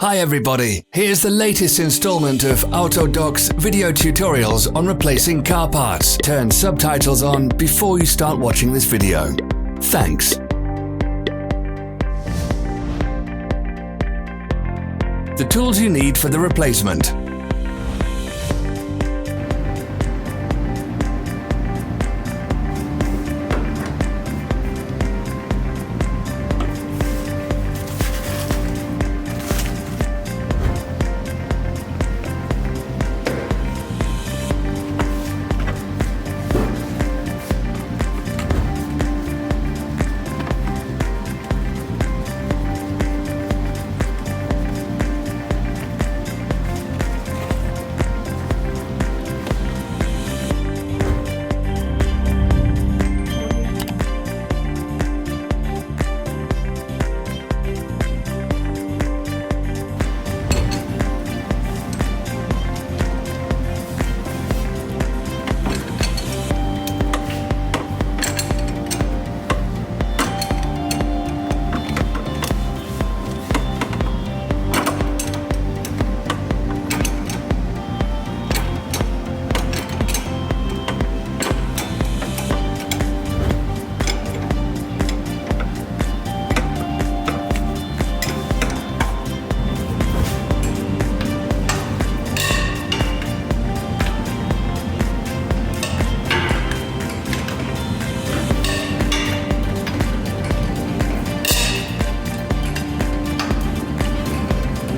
Hi everybody, here's the latest installment of Autodoc's video tutorials on replacing car parts. Turn subtitles on before you start watching this video. Thanks. The tools you need for the replacement.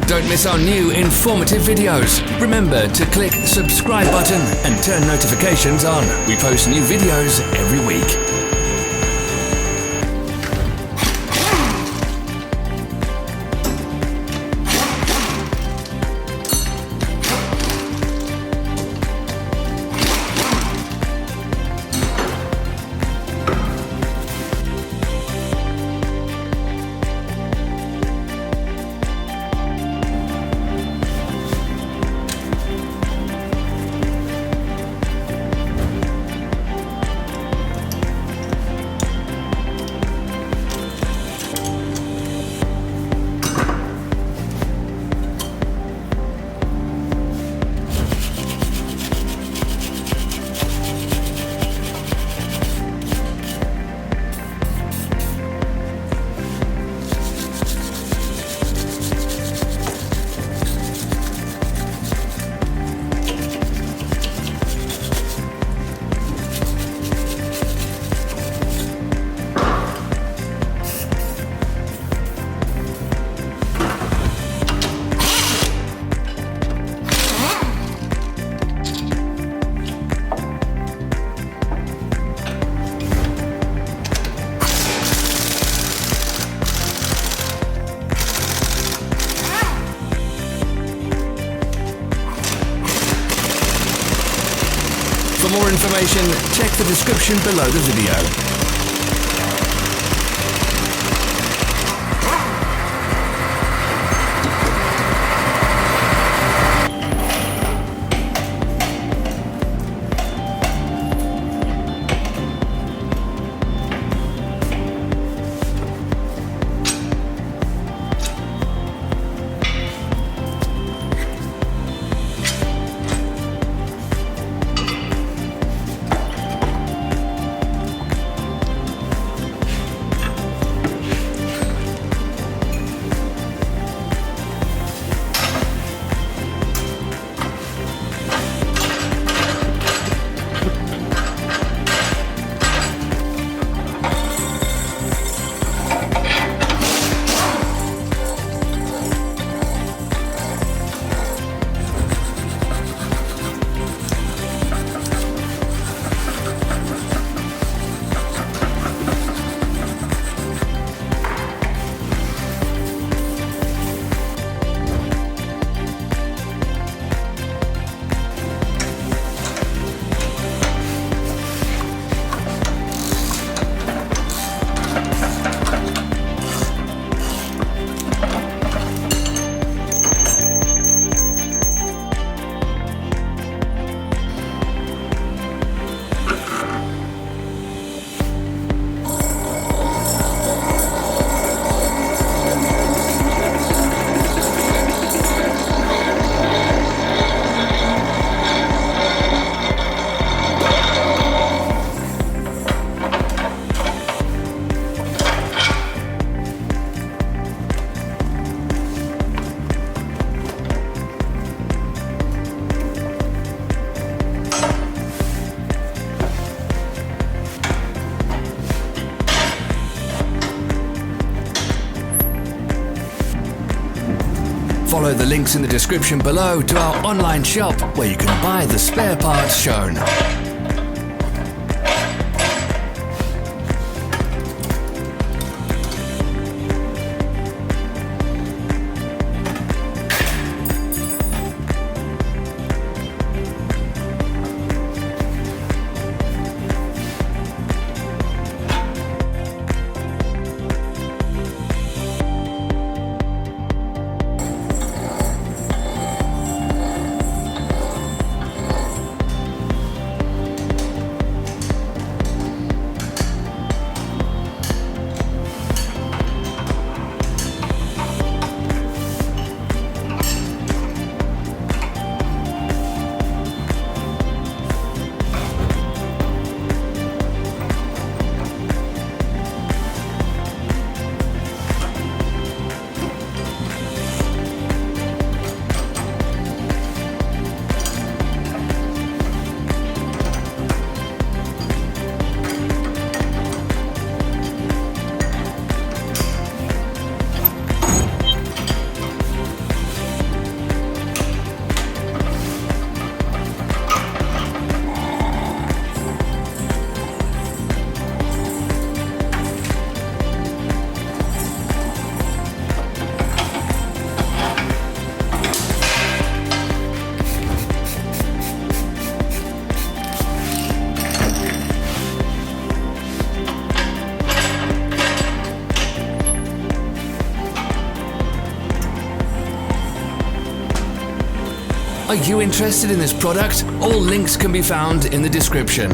Don't miss our new informative videos. Remember to click the subscribe button and turn notifications on. We post new videos every week. For more information, check the description below the video. Follow the links in the description below to our online shop where you can buy the spare parts shown. Are you interested in this product? All links can be found in the description.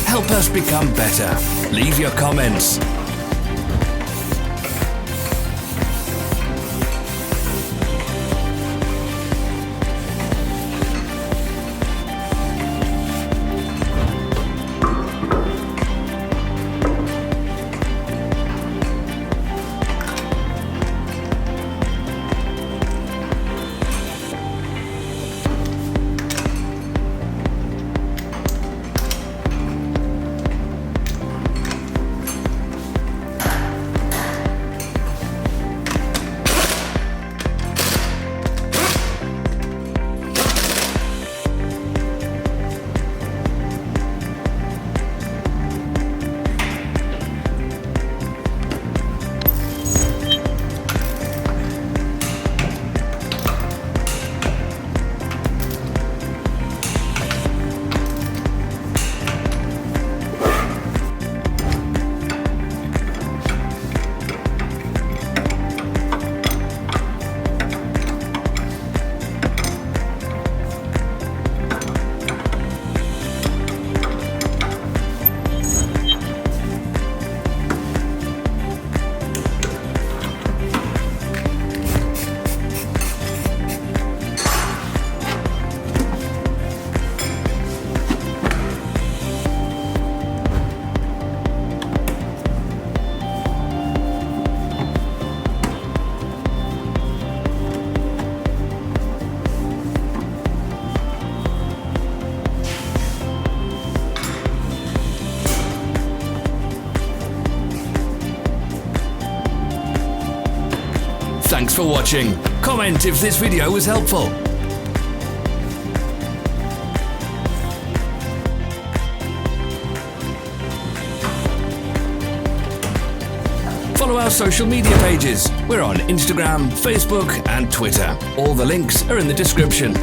Help us become better. Leave your comments. Thanks for watching. Comment if this video was helpful. Follow our social media pages. We're on Instagram, Facebook, and Twitter. All the links are in the description.